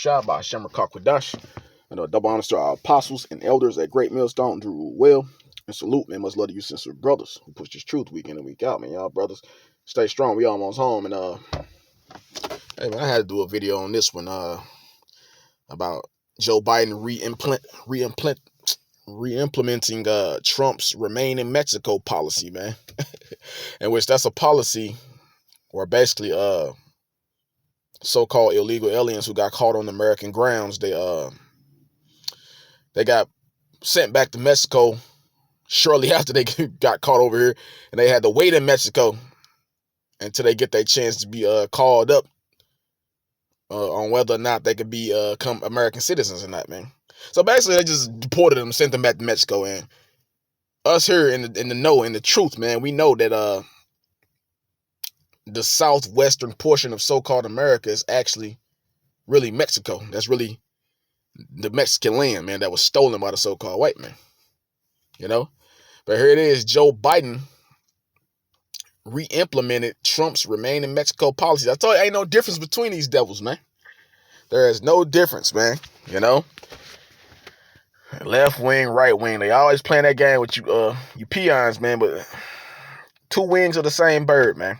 Shah by Hashem Kwadash. And double honors to our apostles and elders at Great Millstone do rule well. And salute, man. Much love to you, sincere brothers who push this truth week in and week out, man. Y'all brothers, stay strong. We almost home. And hey, man, I had to do a video on this one about Joe Biden re-implementing Trump's remain in Mexico policy, man. In which that's a policy where basically so-called illegal aliens who got caught on American grounds, they got sent back to Mexico shortly after they got caught over here, and they had to wait in Mexico until they get their chance to be called up on whether or not they could become American citizens or not, man. So basically, they just deported them, sent them back to Mexico, and us here in the truth, man, we know that the southwestern portion of so-called America is actually really Mexico. That's really the Mexican land, man, that was stolen by the so-called white man. You know? But here it is, Joe Biden re-implemented Trump's remain in Mexico policy. I told you, ain't no difference between these devils, man. There is no difference, man. You know? Left wing, right wing. They always playing that game with you peons, man, but two wings of the same bird, man.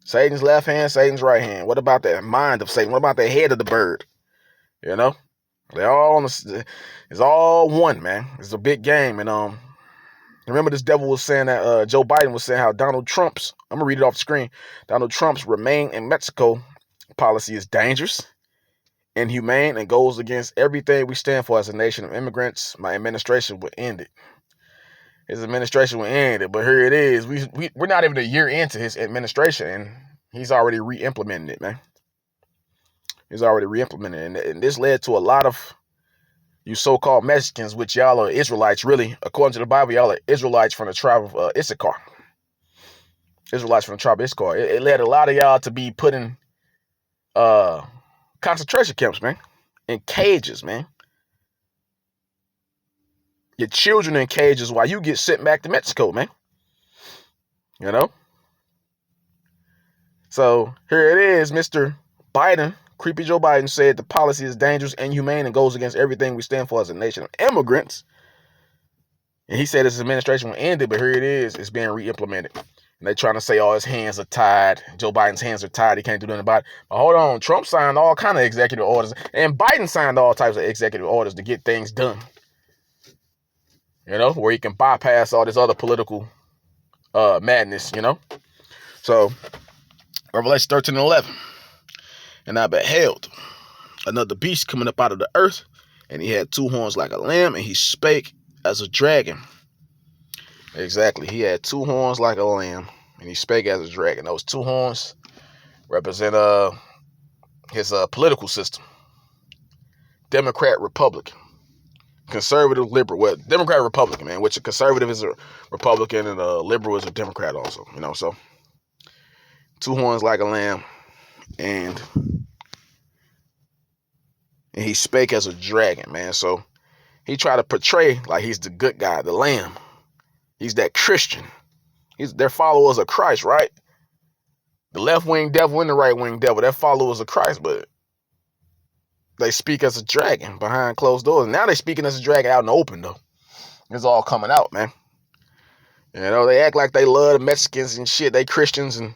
Satan's left hand, Satan's right hand. What about that mind of Satan? What about the head of the bird? You know? They all it's all one, man. It's a big game. And remember this devil was saying that Joe Biden was saying how Donald Trump's, I'm gonna read it off the screen, Donald Trump's remain in Mexico policy is dangerous, inhumane, and goes against everything we stand for as a nation of immigrants. My administration will end it. His administration will end it, but here it is. We're not even a year into his administration, and he's already re-implementing it, man. He's already re-implementing it, and this led to a lot of you so-called Mexicans, which y'all are Israelites, really. According to the Bible, y'all are Israelites from the tribe of Issachar. Israelites from the tribe of Issachar. It led a lot of y'all to be put in concentration camps, man, in cages, man. Your children in cages while you get sent back to Mexico, man. You know? So here it is, Mr. Biden, creepy Joe Biden said the policy is dangerous, inhumane, and goes against everything we stand for as a nation of immigrants. And he said his administration will end it, but here it is, it's being re-implemented. And they're trying to say, oh, his hands are tied. Joe Biden's hands are tied. He can't do nothing about it. But hold on, Trump signed all kind of executive orders, and Biden signed all types of executive orders to get things done. You know, where he can bypass all this other political madness, you know. So, Revelation 13:11. And I beheld another beast coming up out of the earth, and he had two horns like a lamb, and he spake as a dragon. Exactly, he had two horns like a lamb, and he spake as a dragon. Those two horns represent his political system. Democrat, Republican. Conservative, liberal. Well, Democrat, Republican, man, which a conservative is a Republican and a liberal is a Democrat also, you know. So, two horns like a lamb, and he spake as a dragon, man. So, he tried to portray like he's the good guy, the lamb. He's that Christian. They're followers of Christ, right? The left-wing devil and the right-wing devil, they're followers of Christ, but they speak as a dragon behind closed doors. Now they're speaking as a dragon out in the open, though. It's all coming out, man. You know, they act like they love the Mexicans and shit. They Christians, and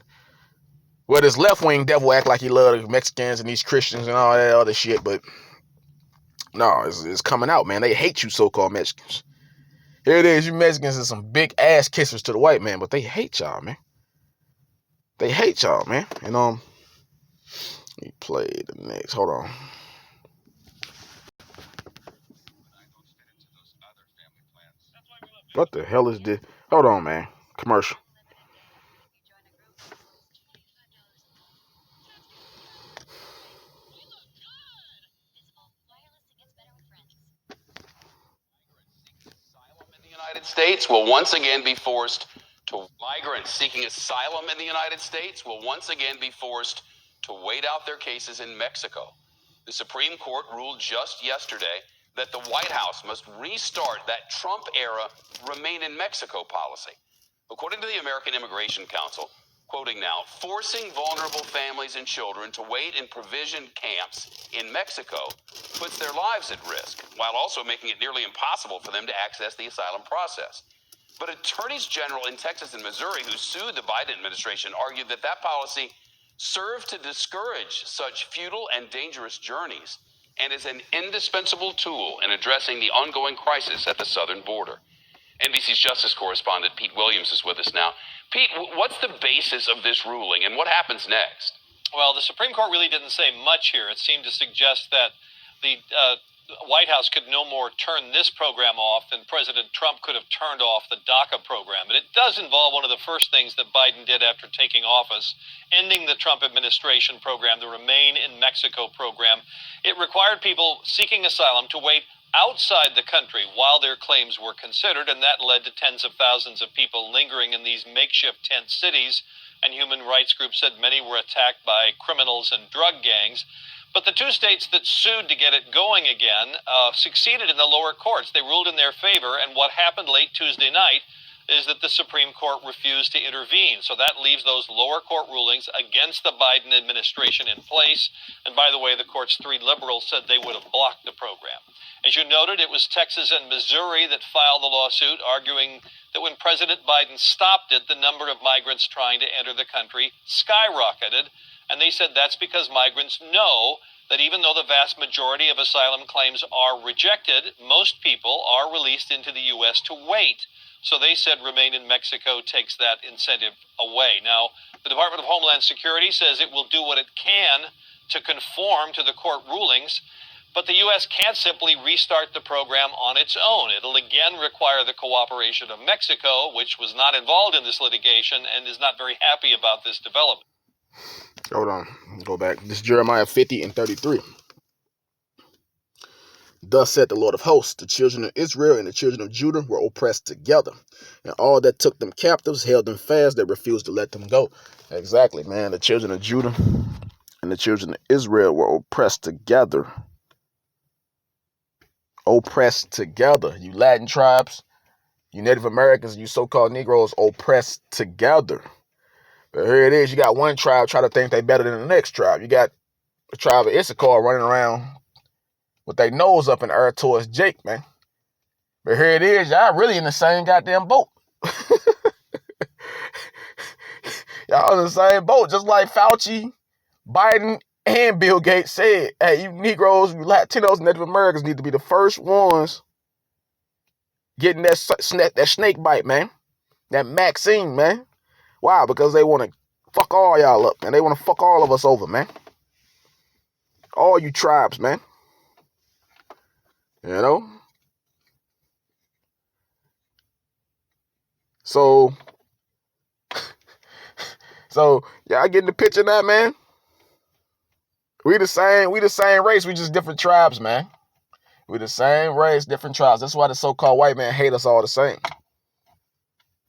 well, this left-wing devil act like he love the Mexicans and these Christians and all that other shit, but no, it's coming out, man. They hate you so-called Mexicans. Here it is, you Mexicans are some big ass kissers to the white man, but they hate y'all, man. They hate y'all, man. And let me play the next. Hold on. What the hell is this? Hold on, man. Commercial. United States will once again be forced to migrants seeking asylum in the United States will once again be forced to wait out their cases in Mexico. The Supreme Court ruled just yesterday that the White House must restart that Trump-era remain in Mexico policy. According to the American Immigration Council, Quoting now, forcing vulnerable families and children to wait in provision camps in Mexico puts their lives at risk, while also making it nearly impossible for them to access the asylum process. But attorneys general in Texas and Missouri who sued the Biden administration argued that that policy served to discourage such futile and dangerous journeys and is an indispensable tool in addressing the ongoing crisis at the southern border. NBC's justice correspondent Pete Williams is with us now. Pete, what's the basis of this ruling and what happens next? Well, the Supreme Court really didn't say much here. It seemed to suggest that the White House could no more turn this program off than President Trump could have turned off the DACA program. And it does involve one of the first things that Biden did after taking office, ending the Trump administration program, the Remain in Mexico program. It required people seeking asylum to wait outside the country while their claims were considered, and that led to tens of thousands of people lingering in these makeshift tent cities, and human rights groups said many were attacked by criminals and drug gangs. But the two states that sued to get it going again succeeded in the lower courts. They ruled in their favor, and what happened late Tuesday night is that the Supreme Court refused to intervene. So that leaves those lower court rulings against the Biden administration in place. And by the way, the court's three liberals said they would have blocked the program. As you noted, it was Texas and Missouri that filed the lawsuit, arguing that when President Biden stopped it, the number of migrants trying to enter the country skyrocketed. And they said that's because migrants know that even though the vast majority of asylum claims are rejected, most people are released into the U.S. to wait. So they said Remain in Mexico takes that incentive away. Now, the Department of Homeland Security says it will do what it can to conform to the court rulings, but the U.S. can't simply restart the program on its own. It'll again require the cooperation of Mexico, which was not involved in this litigation and is not very happy about this development. Hold on. Go back. This is Jeremiah 50:33. Thus said the Lord of hosts, the children of Israel and the children of Judah were oppressed together, and all that took them captives held them fast, they refused to let them go. Exactly, man. The children of Judah and the children of Israel were oppressed together. Oppressed together. You Latin tribes, you Native Americans, you so-called Negroes oppressed together. But here it is, you got one tribe try to think they better than the next tribe. You got the tribe of Issachar running around with their nose up in the air towards Jake, man. But here it is, y'all really in the same goddamn boat. Y'all in the same boat, just like Fauci, Biden, and Bill Gates said. Hey, you Negroes, you Latinos, Native Americans need to be the first ones getting that snake bite, man. That vaccine, man. Why? Because they want to fuck all y'all up, and they want to fuck all of us over, man. All you tribes, man. You know? So y'all getting the picture now, man? We the same race, we just different tribes, man. We the same race, different tribes. That's why the so-called white man hate us all the same.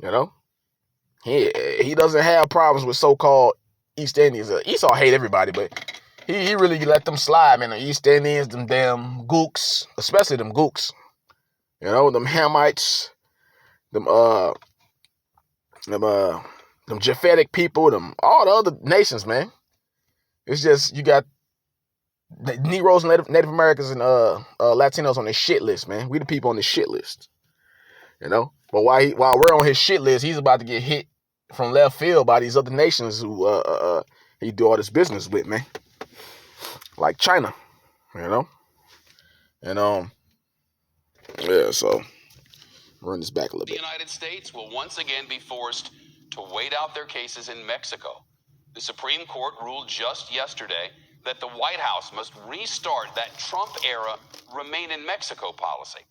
You know? He doesn't have problems with so-called East Indians. Esau hate everybody, but he really let them slide, man. The East Indians, them damn gooks, especially them gooks. You know, them Hamites, them Japhetic people, all the other nations, man. It's just you got the Negroes, Native Americans, and Latinos on the shit list, man. We the people on the shit list. You know? But while we're on his shit list, he's about to get hit from left field by these other nations who he do all this business with, man. Like China, you know? And yeah, so run this back a little bit. The United States will once again be forced to wait out their cases in Mexico. The Supreme Court ruled just yesterday that the White House must restart that Trump-era Remain in Mexico policy.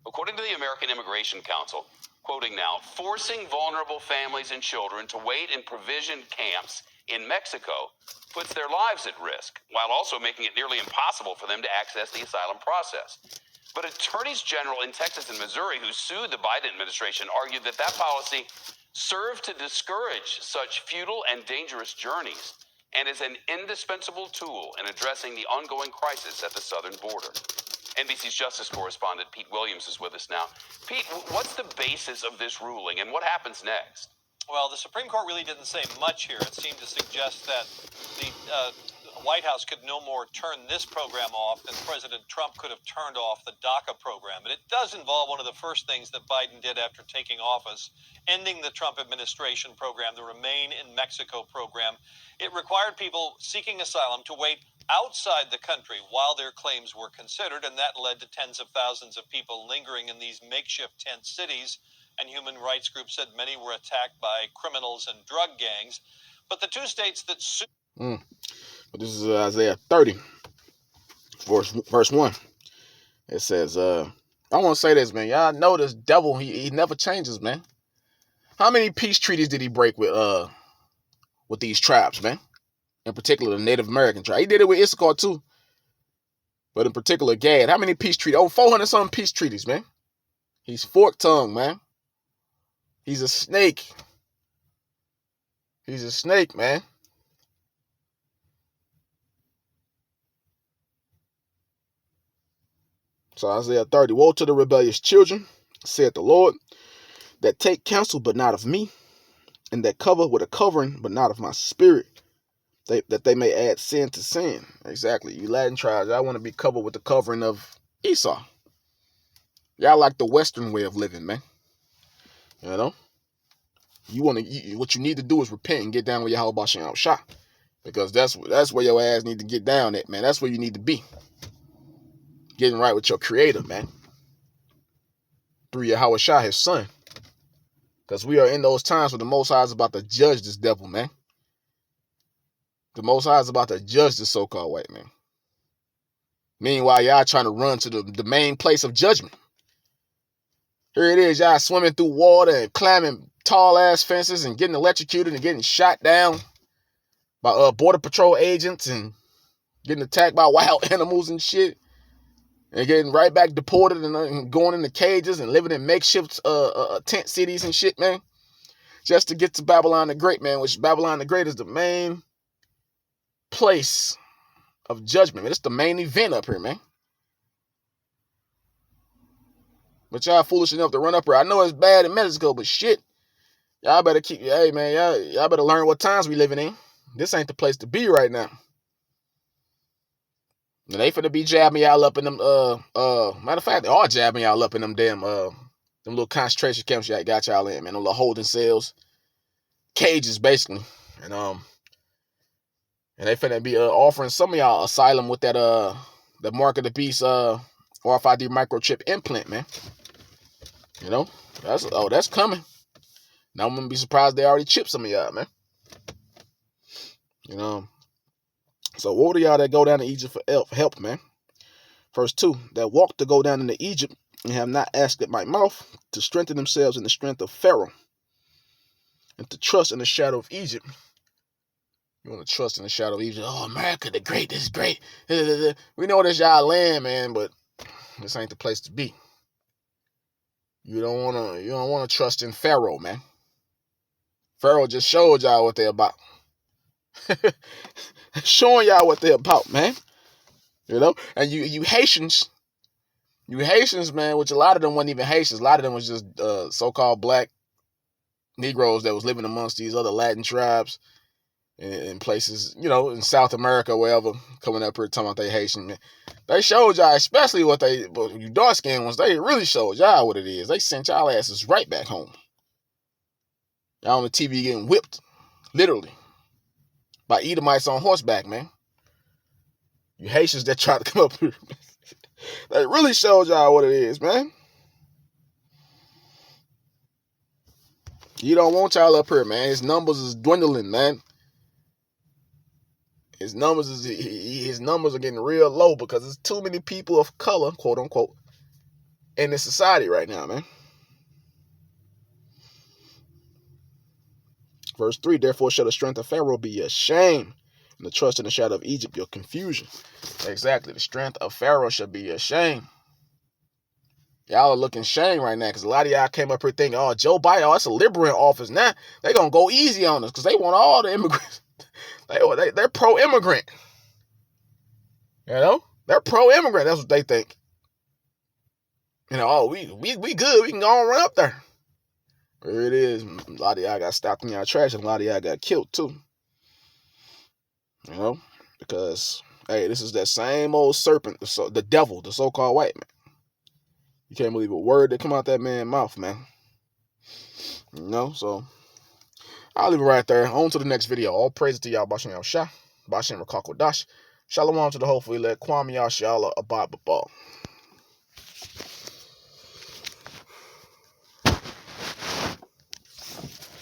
According to the American Immigration Council, quoting now, forcing vulnerable families and children to wait in provision camps in Mexico puts their lives at risk, while also making it nearly impossible for them to access the asylum process. But attorneys general in Texas and Missouri who sued the Biden administration argued that that policy served to discourage such futile and dangerous journeys and is an indispensable tool in addressing the ongoing crisis at the southern border. NBC's justice correspondent Pete Williams is with us now. Pete, what's the basis of this ruling and what happens next? Well, the Supreme Court really didn't say much here. It seemed to suggest that the White House could no more turn this program off than President Trump could have turned off the DACA program. And it does involve one of the first things that Biden did after taking office, ending the Trump administration program, the Remain in Mexico program. It required people seeking asylum to wait outside the country while their claims were considered, and that led to tens of thousands of people lingering in these makeshift tent cities. And human rights groups said many were attacked by criminals and drug gangs. But the two states that But this is Isaiah 30, verse 1. It says, I want to say this, man. Y'all know this devil, he never changes, man. How many peace treaties did he break with these tribes, man? In particular, the Native American tribe. He did it with Issachar, too. But in particular, Gad. How many peace treaties? Over 400-something peace treaties, man. He's fork-tongued, man. He's a snake. He's a snake, man. So Isaiah 30, woe to the rebellious children, saith the Lord, that take counsel but not of me, and that cover with a covering but not of my spirit, that they may add sin to sin. Exactly. You Latin tribes, y'all want to be covered with the covering of Esau. Y'all like the Western way of living, man. You know? What you need to do is repent and get down with Yahweh Bashem Shah. Because that's where your ass need to get down at, man. That's where you need to be. Getting right with your creator, man. Through Yahweh Shah, his son. Because we are in those times where the Most High is about to judge this devil, man. The Most High is about to judge this so-called white man. Meanwhile, y'all trying to run to the main place of judgment. Here it is, y'all swimming through water and climbing tall-ass fences and getting electrocuted and getting shot down by Border Patrol agents and getting attacked by wild animals and shit. And getting right back deported and going into cages and living in makeshift tent cities and shit, man. Just to get to Babylon the Great, man. Which Babylon the Great is the main place of judgment, man. It's the main event up here, man. But y'all foolish enough to run up here. I know it's bad in Mexico, but shit. Y'all better hey, man, y'all better learn what times we living in. This ain't the place to be right now. And they finna be jabbing y'all up in them, matter of fact, they are jabbing y'all up in them damn, them little concentration camps y'all got y'all in, man. Them little holding cells. Cages, basically. And they finna be offering some of y'all asylum with that, the Mark of the Beast, RFID microchip implant, man. You know? That's coming. Now I'm gonna be surprised they already chipped some of y'all, man. You know? So woe to y'all that go down to Egypt for help, man. Verse 2, that walk to go down into Egypt and have not asked at my mouth to strengthen themselves in the strength of Pharaoh and to trust in the shadow of Egypt. You want to trust in the shadow of Egypt? Oh, America, the great, this is great. We know this y'all land, man, but this ain't the place to be. You don't wanna trust in Pharaoh, man. Pharaoh just showed y'all what they're about. Showing y'all what they're about, man. You know? And you Haitians, man, which a lot of them weren't even Haitians. A lot of them was just so-called black Negroes that was living amongst these other Latin tribes in places, you know, in South America, wherever, coming up here talking about they Haitian, man. They showed y'all, especially you dark-skinned ones, they really showed y'all what it is. They sent y'all asses right back home. Y'all on the TV getting whipped, literally, by Edomites on horseback, man. You Haitians that try to come up here, they really showed y'all what it is, man. You don't want y'all up here, man. His numbers is dwindling, man. His numbers are getting real low because there's too many people of color, quote unquote, in this society right now, man. Verse 3, therefore shall the strength of Pharaoh be your shame, and the trust in the shadow of Egypt your confusion. Exactly, the strength of Pharaoh shall be your shame. Y'all are looking shame right now because a lot of y'all came up here thinking, oh, Joe Biden, that's a liberal in office now. They're going to go easy on us because they want all the immigrants. They're pro-immigrant. You know? They're pro-immigrant. That's what they think. You know, oh, we good. We can go and run up there. There it is. A lot of y'all got stopped in y'all trash, and a lot of y'all got killed too. You know, because hey, this is that same old serpent, the devil, the so-called white man. You can't believe a word that come out that man's mouth, man. You know, so I'll leave it right there. On to the next video. All praise to y'all, Bashem Yahshua, Bashem Rakakodash. Shalom to the hopefully let Kwame Yashala Abad Babal.